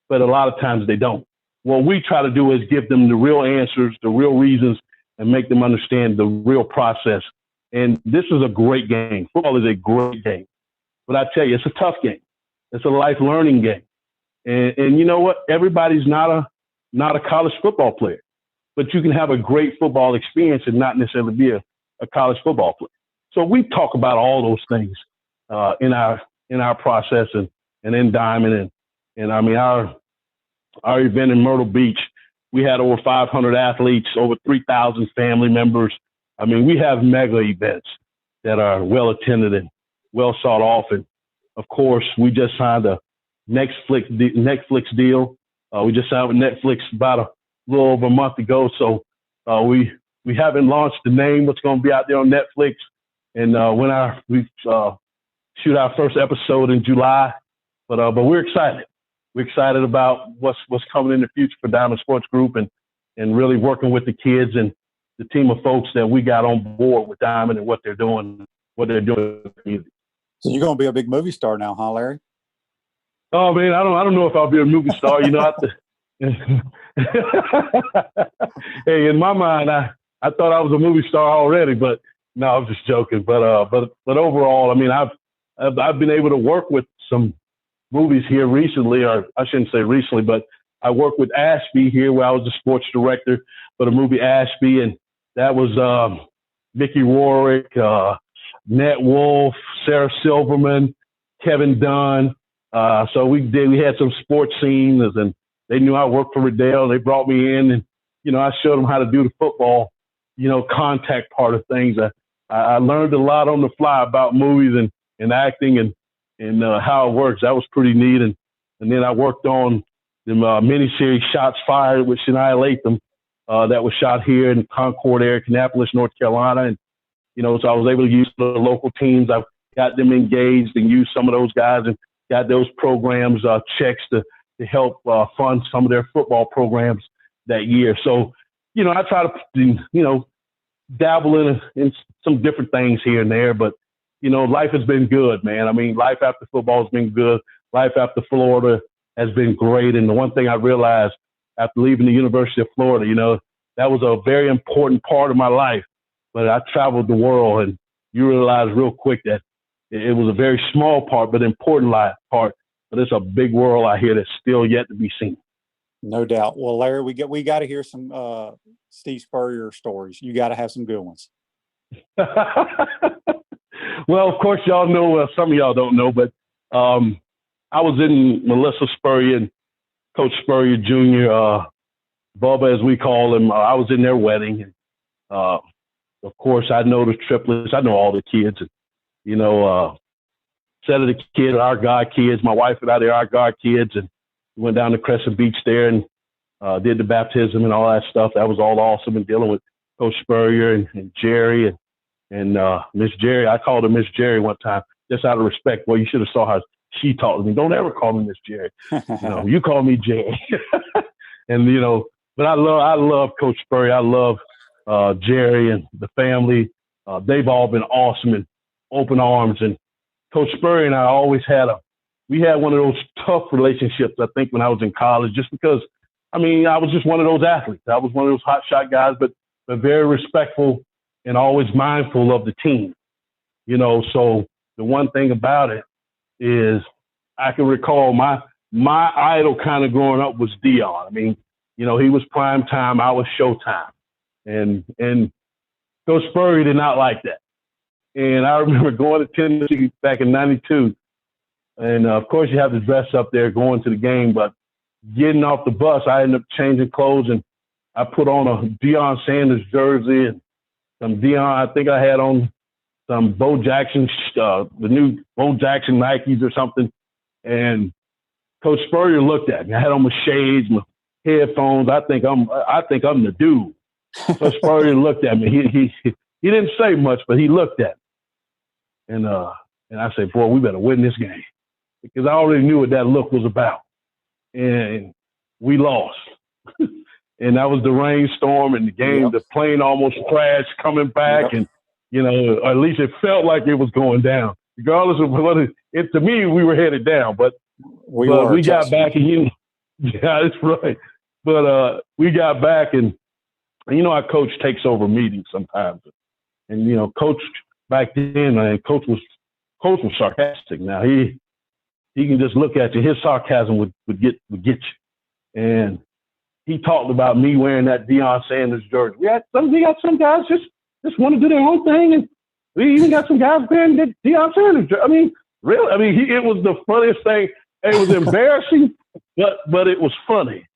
S5: But a lot of times they don't. what we try to do is give them the real answers, the real reasons, and make them understand the real process. And this is a great game. Football is a great game. But I tell you, it's a tough game. It's a life learning game. And you know what? Everybody's not a college football player. But you can have a great football experience and not necessarily be a college football player. So we talk about all those things in our process and in Diamond. And I mean, our event in Myrtle Beach, we had over 500 athletes, over 3,000 family members. I mean, we have mega events that are well attended and well sought off. And of course, we just signed a Netflix deal. We just signed with Netflix about a little over a month ago. So we haven't launched the name, what's going to be out there on Netflix. And we shoot our first episode in July. But we're excited. We're excited about what's coming in the future for Diamond Sports Group and really working with the kids and the team of folks that we got on board with Diamond and what they're doing in the community.
S1: So you're going to be a big movie star now, huh, Larry?
S5: Oh man, I don't know if I'll be a movie star. You know, hey, in my mind, I thought I was a movie star already, but no, I was just joking. But overall, I mean, I've been able to work with some movies here recently, or I shouldn't say recently, but I worked with Ashby here, where I was the sports director for the movie Ashby, and that was Mickey Rourke, Nat Wolff, Sarah Silverman, Kevin Dunn. So we had some sports scenes, and they knew I worked for Riddell. They brought me in, and I showed them how to do the football, contact part of things. I learned a lot on the fly about movies and acting and how it works. That was pretty neat. And then I worked on the miniseries Shots Fired with Shania Latham that was shot here in Concord area, Kannapolis, North Carolina. And, so I was able to use the local teams. I got them engaged and used some of those guys and got those programs checks to help fund some of their football programs that year. So, I try to, dabble in some different things here and there, but, life has been good, man. I mean, life after football has been good. Life after Florida has been great. And the one thing I realized after leaving the University of Florida, that was a very important part of my life. But I traveled the world, and you realize real quick that it was a very small part, but important part. But it's a big world out here that's still yet to be seen.
S1: No doubt. Well, Larry, we got to hear some Steve Spurrier stories. You got to have some good ones.
S5: Well, of course, y'all know. Some of y'all don't know, but I was in Melissa Spurrier and Coach Spurrier Jr., Bubba, as we call him. I was in their wedding. And, of course, I know the triplets. I know all the kids. And, set of the kids, our God kids. My wife and I, they're our God kids. And we went down to Crescent Beach there and did the baptism and all that stuff. That was all awesome. And dealing with Coach Spurrier and Jerry and Miss Jerry. I called her Miss Jerry one time, just out of respect. Well, you should have saw how she talked to me. Don't ever call me Miss Jerry. You call me Jerry. And, but I love Coach Spurrier. I love Jerry and the family. They've all been awesome and open arms. And Coach Spurrier and I always we had one of those tough relationships, I think, when I was in college, just because, I was just one of those athletes. I was one of those hot shot guys, but very respectful and always mindful of the team. So the one thing about it is I can recall my idol kind of growing up was Dion. He was prime time, I was showtime. And Coach Spurrier did not like that. And I remember going to Tennessee back in '92. And, of course, you have to dress up there going to the game. But getting off the bus, I ended up changing clothes, and I put on a Deion Sanders jersey and some Deion. I think I had on some Bo Jackson, the new Bo Jackson Nikes or something. And Coach Spurrier looked at me. I had on my shades, my headphones. I think I'm the dude. Coach Spurrier looked at me. He didn't say much, but he looked at me. And I said, boy, we better win this game. Because I already knew what that look was about. And we lost. And that was the rainstorm and the game. Yep. The plane almost crashed coming back. Yep. And, or at least it felt like it was going down. Regardless of what to me, we were headed down. But we got back and yeah, that's right. But we got back, and you know, our coach takes over meetings sometimes. And, you know, coach back then, coach was sarcastic. Now he can just look at you. His sarcasm would get you. And he talked about me wearing that Deion Sanders jersey. We got some guys just want to do their own thing, and we even got some guys wearing that Deion Sanders jersey. I mean, really? I mean, it was the funniest thing. It was embarrassing, but it was funny,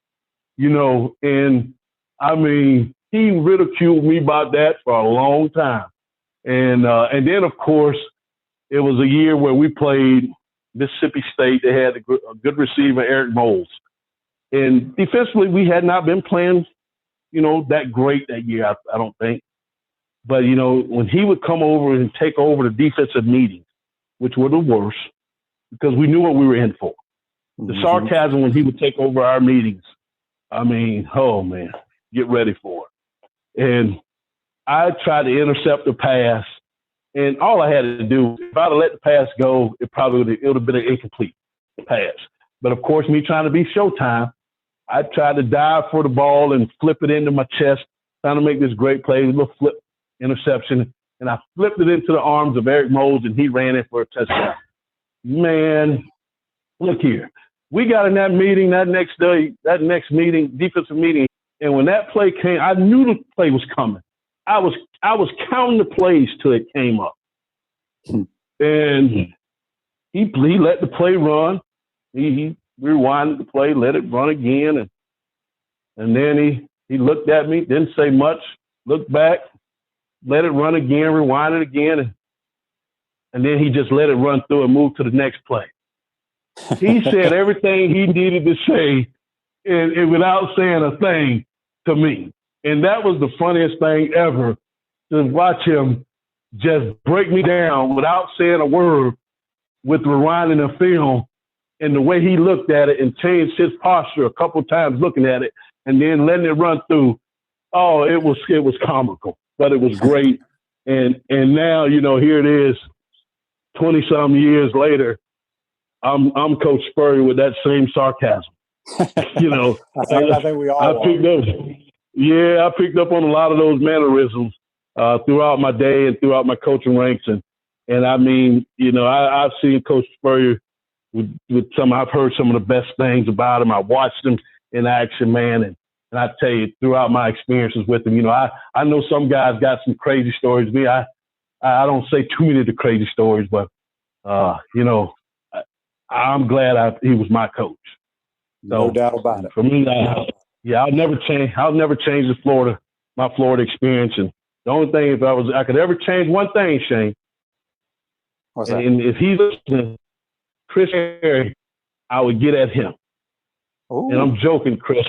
S5: you know. And I mean, he ridiculed me about that for a long time. And then, of course, it was a year where we played Mississippi State. They had a good receiver, Eric Moles. And defensively, we had not been playing, you know, that great that year, I don't think. But, you know, when he would come over and take over the defensive meetings, which were the worst, because we knew what we were in for. The sarcasm when he would take over our meetings, I mean, oh, man, get ready for it. And I tried to intercept the pass, and all I had to do, if I'd have let the pass go, it would have been an incomplete pass. But, of course, me trying to be Showtime, I tried to dive for the ball and flip it into my chest, trying to make this great play, a little flip interception, and I flipped it into the arms of Eric Moles, and he ran in for a touchdown. Man, look here. We got in that meeting that next day, defensive meeting, and when that play came, I knew the play was coming. I was counting the plays till it came up. And he let the play run. He rewinded the play, let it run again, and then he looked at me, didn't say much, looked back, let it run again, rewind it again, and then he just let it run through and move to the next play. He said everything he needed to say and without saying a thing to me. And that was the funniest thing ever, to watch him just break me down without saying a word with rewinding the film, and the way he looked at it and changed his posture a couple times looking at it and then letting it run through. Oh, it was comical, but it was great. And now, you know, here it is, 20-some years later, I'm Coach Spurrier with that same sarcasm. You know,
S1: I think we all
S5: I picked up on a lot of those mannerisms throughout my day and throughout my coaching ranks. And I mean, you know, I've seen Coach Spurrier with I've heard some of the best things about him. I watched him in action, man. And I tell you, throughout my experiences with him, you know, I know some guys got some crazy stories. Me, I don't say too many of the crazy stories, but, you know, I'm glad he was my coach.
S1: No doubt about it.
S5: For me, I'll never change my Florida experience. And the only thing, if I could ever change one thing, Shane,
S1: what's that?
S5: And if he's listening, Chris Harry, I would get at him.
S1: Ooh.
S5: And I'm joking, Chris,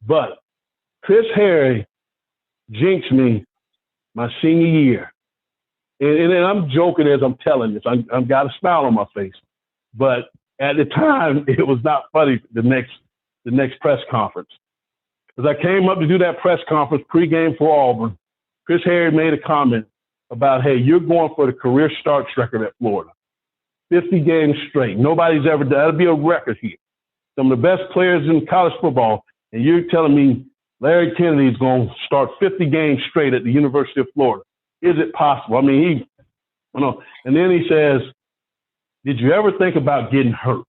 S5: but Chris Harry jinxed me my senior year. And I'm joking as I'm telling this. I've got a smile on my face. But at the time, it was not funny, the next press conference. As I came up to do that press conference pregame for Auburn, Chris Harry made a comment about, hey, you're going for the career starts record at Florida. 50 games straight. Nobody's ever done. That'll be a record here. Some of the best players in college football, and you're telling me Larry Kennedy is going to start 50 games straight at the University of Florida. Is it possible? I mean, and then he says, did you ever think about getting hurt?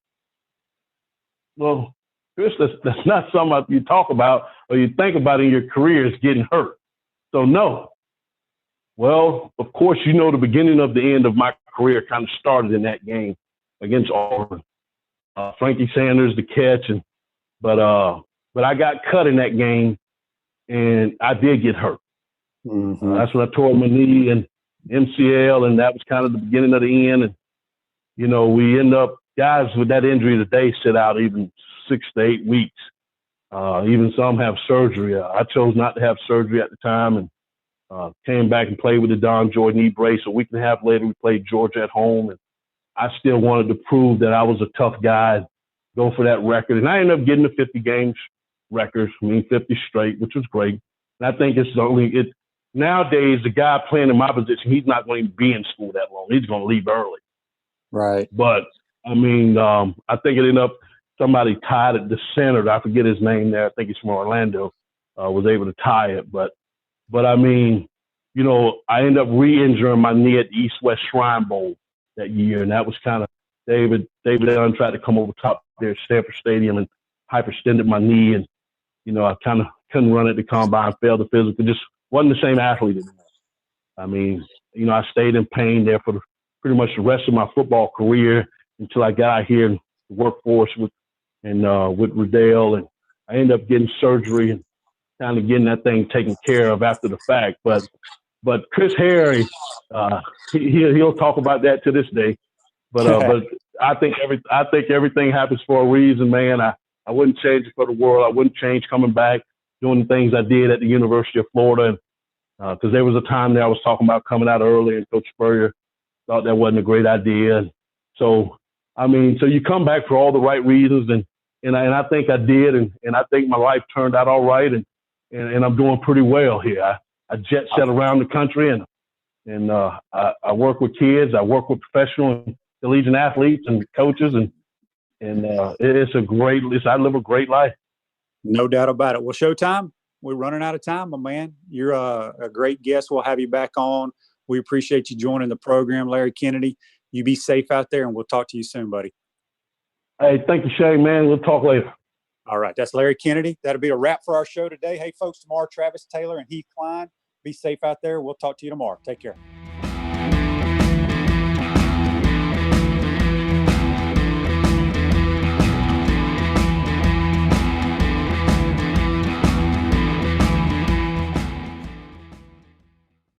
S5: Well, Chris, that's not something you talk about or you think about in your career, is getting hurt. So no. Well, of course, you know, the beginning of the end of my career kind of started in that game against Auburn. Frankie Sanders, the catch, but I got cut in that game, and I did get hurt.
S1: Mm-hmm.
S5: That's when I tore my knee and MCL, and that was kind of the beginning of the end. And you know, we end up, guys with that injury today sit out even 6 to 8 weeks. Even some have surgery. I chose not to have surgery at the time, and came back and played with the Don Jordan knee brace. A week and a half later, we played Georgia at home, and I still wanted to prove that I was a tough guy, go for that record. And I ended up getting the 50 games record, 50 straight, which was great. And I think nowadays, the guy playing in my position, he's not going to be in school that long. He's going to leave early.
S1: Right.
S5: But, I mean, I think it ended up somebody tied it, the center, I forget his name there, I think he's from Orlando, was able to tie it. But I mean, you know, I ended up re-injuring my knee at the East-West Shrine Bowl that year, and that was kind of David Allen tried to come over top there at Stanford Stadium and hyperextended my knee, and you know, I kind of couldn't run at the combine, failed the physical, just wasn't the same athlete anymore. I mean, you know, I stayed in pain there for pretty much the rest of my football career until I got out here in the workforce with Riddell, and I ended up getting surgery and kind of getting that thing taken care of after the fact. But Chris Harry, he'll talk about that to this day. But I think everything happens for a reason, man. I wouldn't change it for the world. I wouldn't change coming back, doing the things I did at the University of Florida. Because there was a time there I was talking about coming out early, and Coach Spurrier thought that wasn't a great idea. And so, I mean, so you come back for all the right reasons, and I think I did, and I think my life turned out all right, and I'm doing pretty well here. I jet set around the country, and I work with kids. I work with professional and collegiate athletes and coaches, and I live a great life.
S1: No doubt about it. Well, Showtime, we're running out of time, my man. You're a great guest. We'll have you back on. We appreciate you joining the program, Larry Kennedy. You be safe out there, and we'll talk to you soon, buddy.
S5: Hey, thank you, Shay, man. We'll talk later.
S1: All right. That's Larry Kennedy. That'll be a wrap for our show today. Hey, folks, tomorrow, Travis Taylor and Heath Klein. Be safe out there. We'll talk to you tomorrow. Take care.